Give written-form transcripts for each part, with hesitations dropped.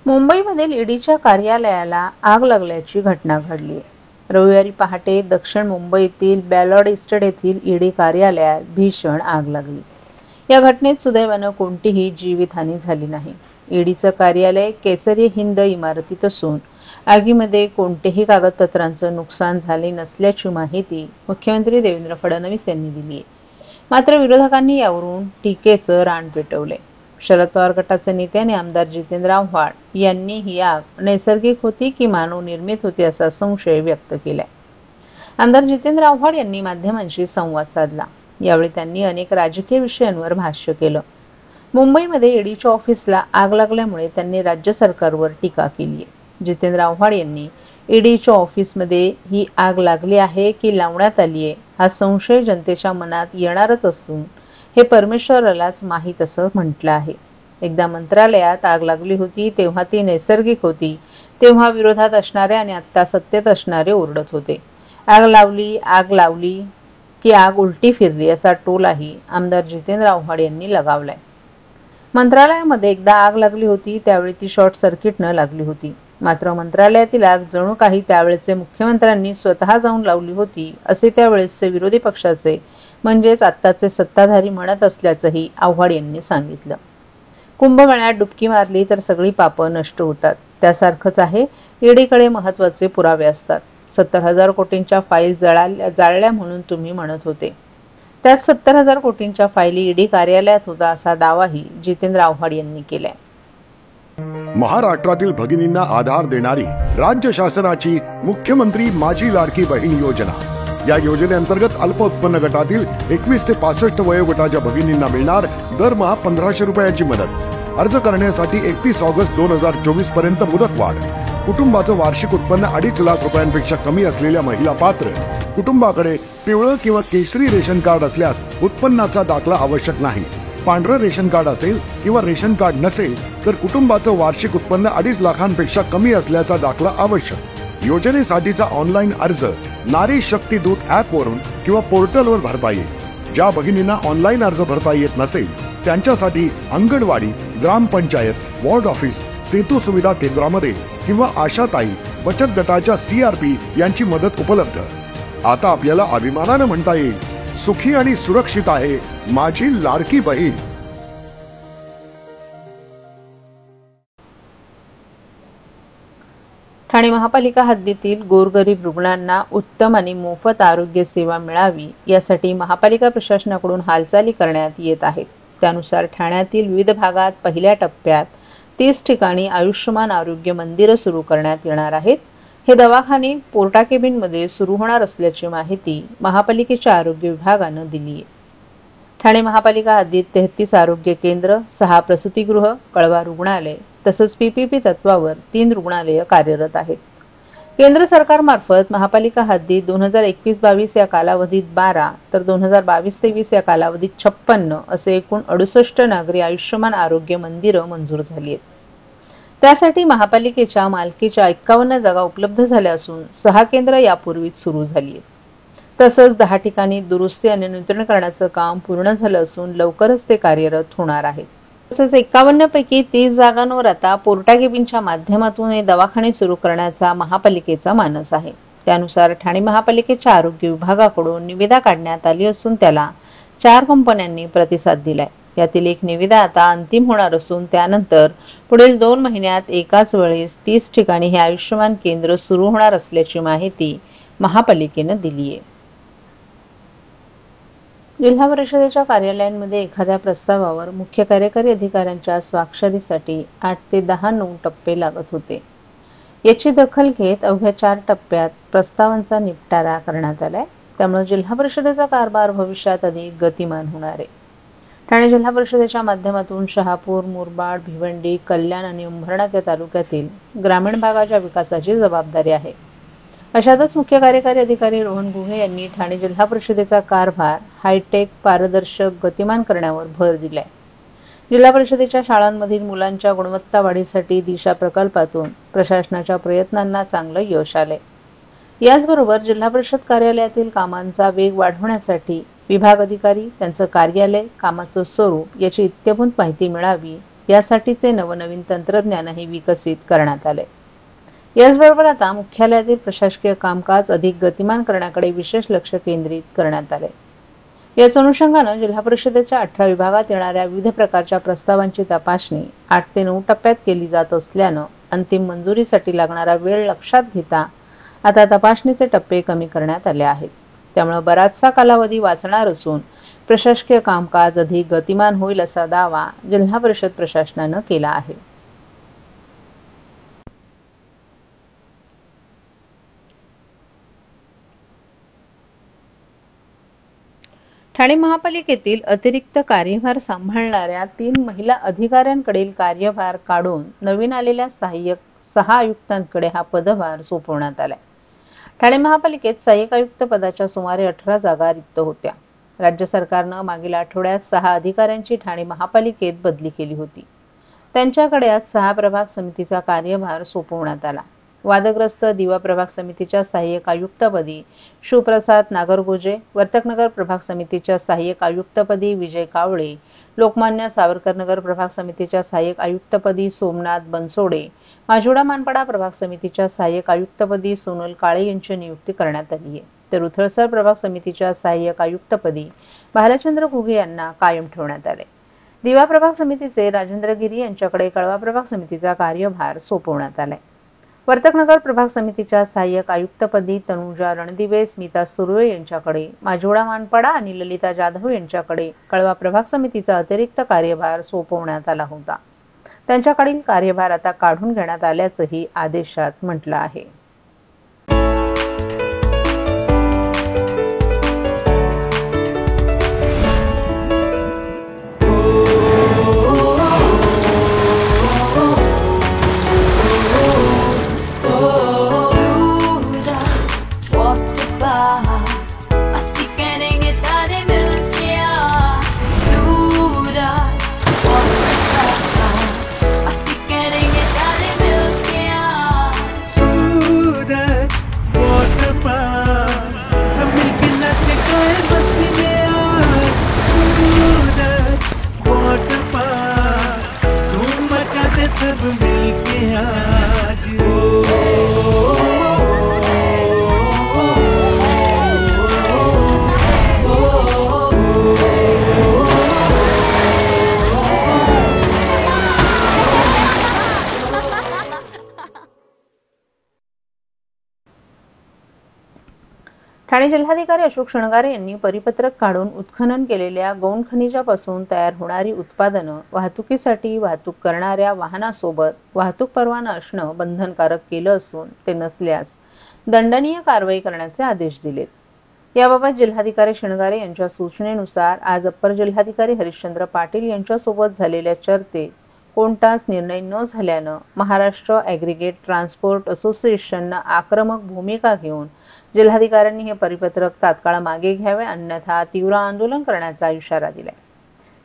मुंबईमधील ईडीच्या कार्यालयाला आग लागल्याची घटना घडली. रविवारी पहाटे दक्षिण मुंबईतील बॅलॉर्ड इस्टेट येथील ईडी कार्यालयात भीषण आग लागली. या घटनेत सुदैवाने कोणतीही जीवितहानी झाली नाही. ईडीचं कार्यालय केसरी हिंद इमारतीत असून आगीमध्ये कोणतेही कागदपत्रांचं नुकसान झाले नसल्याची माहिती मुख्यमंत्री देवेंद्र फडणवीस यांनी दिली आहे. मात्र विरोधकांनी यावरून टीकेचं रान पेटवले. शरद पवार गटाचे नेते आणि आमदार जितेंद्र आव्हाड यांनी ही आग नैसर्गिक होती की मानवनिर्मित होती असा संशय व्यक्त केलाय. आमदार जितेंद्र आव्हाड यांनी माध्यमांशी संवाद साधला. यावेळी त्यांनी अनेक राजकीय विषयांवर भाष्य केलं. मुंबईमध्ये ईडीच्या ऑफिसला आग लागल्यामुळे त्यांनी राज्य सरकारवर टीका केली आहे. जितेंद्र आव्हाड यांनी ईडीच्या ऑफिसमध्ये ही आग लागली आहे की लावण्यात आली आहे हा संशय जनतेच्या मनात येणारच असून हे परमेश्वरालाच माहीत असं म्हटलं आहे. एकदा मंत्रालयात आग लागली होती तेव्हा ती नैसर्गिक होती. तेव्हा विरोधात असणारे आणि आता सत्तेत असणारे ओरडत होते, आग लावली की आग उलटी फिरली असा टोलाही आमदार जितेंद्र आव्हाड यांनी लगावलाय. मंत्रालयामध्ये एकदा आग लागली होती त्यावेळी ती शॉर्ट सर्किटनं लागली होती. मात्र मंत्रालयातील आग जणू काही त्यावेळेचे मुख्यमंत्र्यांनी स्वतः जाऊन लावली होती असे त्यावेळेसचे विरोधी पक्षाचे म्हणजेच आत्ताचे सत्ताधारी म्हणत असल्याचंही आव्हाड यांनी सांगितलं. कुंभमेळ्यात डुबकी मारली तर सगळी पापं नष्ट होतात त्यासारखंच आहे. ईडीकडे महत्त्वाचे पुरावे असतात. 70,000 कोटींच्या फाईल जाळल्या म्हणून तुम्ही म्हणत होते, त्यात 70,000 कोटींच्या फाईली ईडी कार्यालयात होता असा दावाही जितेंद्र आव्हाड यांनी केलाय. महाराष्ट्रातील भगिनींना आधार देणारी राज्य शासनाची मुख्यमंत्री माझी लाडकी बहीण योजना. या योजनेअंतर्गत अल्प उत्पन्न गटातील 21 ते 65 वयोगटाच्या भगिनींना मिळणार दरमहा 1,500 रुपयाची मदत. अर्ज करण्यासाठी 31 ऑगस्ट 2024 पर्यंत मुदतवाढ. कुटुंबाचं वार्षिक उत्पन्न 2.5 लाख रुपयांपेक्षा कमी असलेल्या महिला पात्र. कुटुंबाकडे पिवळं किंवा केशरी रेशन कार्ड असल्यास उत्पन्नाचा दाखला आवश्यक नाही. पांढरं रेशन कार्ड असेल किंवा रेशन कार्ड नसेल तर कुटुंबाचं वार्षिक उत्पन्न 2.5 लाखांपेक्षा कमी असल्याचा दाखला आवश्यक. योजनेसाठीचा ऑनलाईन अर्ज नारी शक्ती दूत ऍप वरून किंवा पोर्टलवर भरता येईल. ज्या भगिनींना ऑनलाईन अर्ज भरता येत नसेल त्यांच्यासाठी अंगणवाडी, ग्रामपंचायत, वॉर्ड ऑफिस, सेतू सुविधा केंद्रामध्ये किंवा आशाताई बचत गटाच्या CRP यांची मदत उपलब्ध. आता आपल्याला अभिमानाने म्हणता येईल, सुखी आणि सुरक्षित आहे माझी लाडकी बहीण. ठाणे महापालिका हद्दीतील गोरगरीब रुग्णांना उत्तम आणि मोफत आरोग्य सेवा मिळावी यासाठी महापालिका प्रशासनाकडून हालचाली करण्यात येत आहेत. त्यानुसार ठाण्यातील विविध भागात पहिल्या टप्प्यात 30 ठिकाणी आयुष्यमान आरोग्य मंदिरं सुरू करण्यात येणार आहेत. हे दवाखाने पोर्टा केबिनमध्ये सुरू होणार असल्याची माहिती महापालिकेच्या आरोग्य विभागानं दिली आहे. ठाणे महापालिका हद्दीत 33 आरोग्य केंद्र, 6 प्रसूतीगृह, कळवा रुग्णालय तसंच PPP तत्वावर 3 रुग्णालय कार्यरत आहेत. केंद्र सरकारमार्फत महापालिका हद्दीत 2021-22 या कालावधीत 12 तर 2022-23 या कालावधीत 56 असे एकूण 68 नागरी आयुष्यमान आरोग्य मंदिरं मंजूर झाली आहेत. त्यासाठी महापालिकेच्या मालकीच्या 51 जागा उपलब्ध झाल्या असून 6 केंद्र यापूर्वीच सुरू झाली आहेत. तसंच 10 ठिकाणी दुरुस्ती आणि नूतनीकरणाचं काम पूर्ण झालं असून लवकरच ते कार्यरत होणार आहे. तसंच 51 पैकी 30 जागांवर आता पोर्टा केबिनच्या माध्यमातून हे दवाखाने सुरू करण्याचा महापालिकेचा मानस आहे. त्यानुसार ठाणे महापालिकेच्या आरोग्य विभागाकडून निविदा काढण्यात आली असून त्याला 4 कंपन्यांनी प्रतिसाद दिलाय. यातील एक निविदा आता अंतिम होणार असून त्यानंतर पुढील 2 महिन्यात एकाच वेळेस 30 ठिकाणी हे आयुष्यमान केंद्र सुरू होणार असल्याची माहिती महापालिकेनं दिली आहे. जिल्हा परिषदेच्या कार्यालयांमध्ये एखाद्या प्रस्तावावर मुख्य कार्यकारी अधिकाऱ्यांच्या स्वाक्षरीसाठी 8 ते 10 टप्पे लागत होते. याची दखल घेत अवघ्या 4 टप्प्यात प्रस्तावांचा निपटारा करण्यात आलाय. त्यामुळे जिल्हा परिषदेचा कारभार भविष्यात अधिक गतिमान होणार आहे. ठाणे जिल्हा परिषदेच्या माध्यमातून शहापूर, मुरबाड, भिवंडी, कल्याण आणि उंबरठा या तालुक्यातील ग्रामीण भागाच्या विकासाची जबाबदारी आहे. अशातच मुख्य कार्यकारी अधिकारी रोहन गुहे यांनी ठाणे जिल्हा परिषदेचा कारभार हायटेक, पारदर्शक, गतिमान करण्यावर भर दिलाय. जिल्हा परिषदेच्या शाळांमधील मुलांच्या गुणवत्ता वाढीसाठी दिशा प्रकल्पातून प्रशासनाच्या प्रयत्नांना चांगलं यश आलंय. याचबरोबर जिल्हा परिषद कार्यालयातील कामांचा वेग वाढवण्यासाठी विभाग अधिकारी, त्यांचं कार्यालय, कामाचं स्वरूप याची इत्यंभूत माहिती मिळावी यासाठीचे नवनवीन तंत्रज्ञानही विकसित करण्यात आले. याचबरोबर आता मुख्यालयातील प्रशासकीय कामकाज अधिक गतिमान करण्याकडे विशेष लक्ष केंद्रित करण्यात आले. याच अनुषंगाने जिल्हा परिषदेच्या 18 विभागात येणाऱ्या विविध प्रकारच्या प्रस्तावांची तपासणी 8 ते 9 टप्प्यात केली जात असल्यानं अंतिम मंजुरीसाठी लागणारा वेळ लक्षात घेता आता तपासणीचे टप्पे कमी करण्यात आले आहेत. त्यामुळे बराचसा कालावधी वाचणार असून प्रशासकीय कामकाज अधिक गतिमान होईल असा दावा जिल्हा परिषद प्रशासनाने केला आहे. ठाणे महापालिकेतील अतिरिक्त कार्यभार सांभाळणाऱ्या 3 महिला अधिकाऱ्यांकडील कार्यभार काढून नवीन आलेल्या 6 आयुक्तांकडे हा पदभार सोपवण्यात आला. ठाणे महापालिकेत सहाय्यक आयुक्त पदाच्या सुमारे 18 जागा रिक्त होत्या. राज्य सरकारनं मागील आठवड्यात 6 अधिकाऱ्यांची ठाणे महापालिकेत बदली केली होती. त्यांच्याकडे आज 6 प्रभाग समितीचा कार्यभार सोपवण्यात आला. वादग्रस्त दिवा प्रभाग समितीच्या सहाय्यक आयुक्तपदी शिवप्रसाद नागरगोजे, वर्तकनगर प्रभाग समितीच्या सहाय्यक आयुक्तपदी विजय कावळे, लोकमान्य सावरकरनगर प्रभाग समितीच्या सहाय्यक आयुक्तपदी सोमनाथ बनसोडे, माजिवडा मानपाडा प्रभाग समितीच्या सहाय्यक आयुक्तपदी सोनल काळे यांची नियुक्ती करण्यात आली आहे. तर उथळसर प्रभाग समितीच्या सहाय्यक आयुक्तपदी भालचंद्र घुगे यांना कायम ठेवण्यात आले. दिवा प्रभाग समितीचे राजेंद्र गिरी यांच्याकडे कळवा प्रभाग समितीचा कार्यभार सोपवण्यात आलाय. वर्तकनगर प्रभाग समितीच्या सहाय्यक आयुक्तपदी तनुजा रणदिवे, स्मिता सुर्वे यांच्याकडे, माजिवडा मानपाडा आणि ललिता जाधव यांच्याकडे कळवा प्रभाग समितीचा अतिरिक्त कार्यभार सोपवण्यात आला होता. त्यांच्याकडील कार्यभार आता काढून घेण्यात आल्याचंही आदेशात म्हटलं आहे. ठाणे जिल्हाधिकारी अशोक शृंगारे यांनी परिपत्रक काढून उत्खनन केलेल्या गौण खनिजापासून तयार होणारी उत्पादनं वाहतुकीसाठी वाहतूक करणाऱ्या वाहनासोबत वाहतूक परवाना असणं बंधनकारक केलं असून ते नसल्यास दंडनीय कारवाई करण्याचे आदेश दिलेत. याबाबत जिल्हाधिकारी शृंगारे यांच्या सूचनेनुसार आज अप्पर जिल्हाधिकारी हरिश्चंद्र पाटील यांच्यासोबत झालेल्या चर्चेत कोणताच निर्णय न झाल्यानं महाराष्ट्र ॲग्रिगेट ट्रान्सपोर्ट असोसिएशननं आक्रमक भूमिका घेऊन जिल्हाधिकाऱ्यांनी हे परिपत्रक तात्काळ मागे घ्यावे, अन्यथा तीव्र आंदोलन करण्याचा इशारा दिलाय.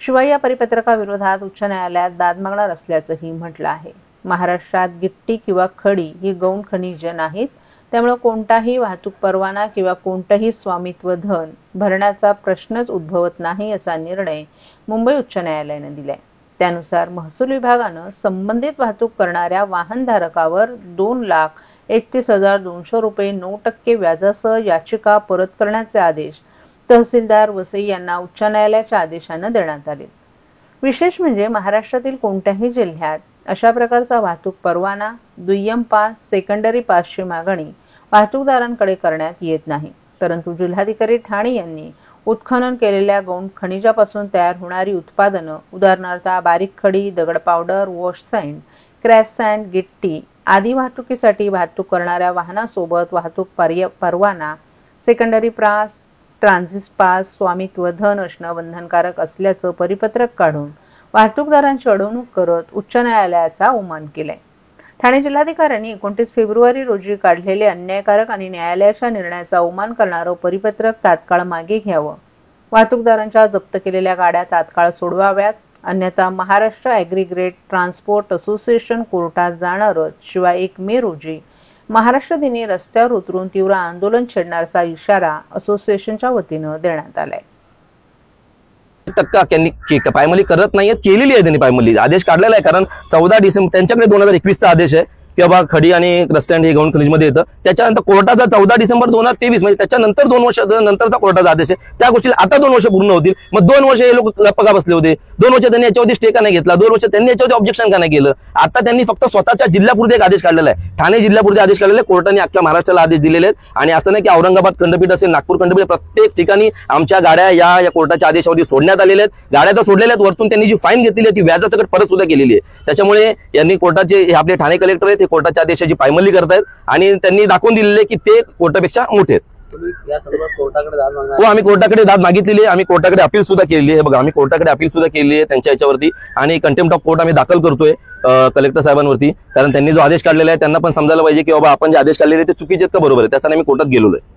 शिवाय या परिपत्रकाविरोधात उच्च न्यायालयात दाद मागणार असल्याचंही म्हटलं आहे. महाराष्ट्रात गिट्टी किंवा खडी ही गौण खनिजे नाहीत, त्यामुळे कोणताही वाहतूक परवाना किंवा कोणतंही स्वामित्व धन भरण्याचा प्रश्नच उद्भवत नाही असा निर्णय मुंबई उच्च न्यायालयाने दिलाय. त्यानुसार महसूल विभागानं संबंधित वाहतूक करणाऱ्या वाहनधारकावर 2,31,200 रुपये 9% व्याजासह याचिका परत करण्याचे आदेश तहसीलदार वसई यांना उच्च न्यायालयाच्या आदेशाने देण्यात आले. विशेष म्हणजे महाराष्ट्रातील कोणत्याही जिल्ह्यात अशा प्रकारचा वाहतूक परवाना, दुय्यम पास, सेकंडरी पासची मागणी वाहतूकदारांकडे करण्यात येत नाही. परंतु जिल्हाधिकारी ठाणे यांनी उत्खनन केलेल्या गौण खनिजापासून तयार होणारी उत्पादनं, उदाहरणार्थ बारीक खडी, दगड powder, wash sand, crush sand, गिट्टी आदी वाहतुकीसाठी वाहतूक करणाऱ्या वाहनासोबत वाहतूक परवाना, सेकंडरी पास, ट्रान्झिट पास, स्वामित्व धन असणं बंधनकारक असल्याचं परिपत्रक काढून वाहतूकदारांची अडवणूक करत उच्च न्यायालयाचा अवमान केलाय. ठाणे जिल्हाधिकाऱ्यांनी 29 फेब्रुवारी रोजी काढलेले अन्यायकारक आणि न्यायालयाच्या निर्णयाचा अवमान करणारं परिपत्रक तात्काळ मागे घ्यावं, वाहतूकदारांच्या जप्त केलेल्या गाड्या तात्काळ सोडवाव्यात, अन्यथा महाराष्ट्र ॲग्रिगेट ट्रान्सपोर्ट असोसिएशन कोर्टात जाणारच. शिवाय 1 मे रोजी महाराष्ट्र दिनी रस्त्यावर उतरून तीव्र आंदोलन छेडण्याचा इशारा असोसिएशनच्या वतीनं देण्यात आलाय. टक्का त्यांनी पायमल्ली करत नाहीये, केलेली आहे त्यांनी पायमल्ली, आदेश काढलेला आहे. कारण 14 डिसेंबर त्यांच्याकडे 2021चा आदेश आहे की बाबा खडी आणि रस्ते हे गौण खनिजमध्ये येतं. त्याच्यानंतर कोर्टाचा 14 डिसेंबर 2023 म्हणजे त्याच्यानंतर 2 वर्ष नंतरचा कोर्टाचा आदेश आहे. त्या गोष्टीला आता 2 वर्ष पूर्ण होतील. मग 2 वर्ष हे लोक गप्पा बसले होते, 2 वर्ष त्यांनी याच्यावरती स्टे का नाही घेतला, 2 वर्ष त्यांनी याच्यावरती ऑब्जेक्शन का नाही केलं. आता त्यांनी फक्त स्वतःच्या जिल्ह्यापुरते एक आदेश काढलेला आहे, ठाणे जिल्ह्यापुरते आदेश काढलेले आहे. कोर्टाने अख्ख्या महाराष्ट्राला आदेश दिलेले आहेत. आणि असं नाही की औरंगाबाद खंडपीठ असेल, नागपूर खंडपीठ, प्रत्येक ठिकाणी आमच्या गाड्या या कोर्टाच्या आदेशावरती सोडण्यात आलेल्या आहेत. गाड्या तर सोडलेल्या आहेत, वरतून त्यांनी जी फाईन घेतलेली आहे ती व्याजासकट परत सुद्धा केलेली आहे. त्याच्यामुळे यांनी कोर्टाचे आपले ठाणे कलेक्टर आहेत ते कोर्टाच्या आदेशाची पायमल्ली करतायत आणि त्यांनी दाखवून दिलेले की ते कोर्टापेक्षा मोठे आहेत. या संदर्भात कोर्टाकडे दाद मागणार? हो, आम्ही कोर्टाकडे दाद मागितलेली आहे. आम्ही कोर्टाकडे अपील सुद्धा केलेली आहे. बघा, आम्ही कोर्टाकडे अपील सुद्धा केलेली आहे त्यांच्या याच्यावरती आणि कंटेम्प्ट ऑफ कोर्ट आम्ही दाखल करतोय कलेक्टर साहेबांवरती. कारण त्यांनी जो आदेश काढलेला आहे त्यांना पण समजायला पाहिजे की बाबा आपण जे आदेश काढलेले ते चुकीचे आहेत का बरोबर आहे, त्यासाठी आम्ही कोर्टात गेलेलो आहे.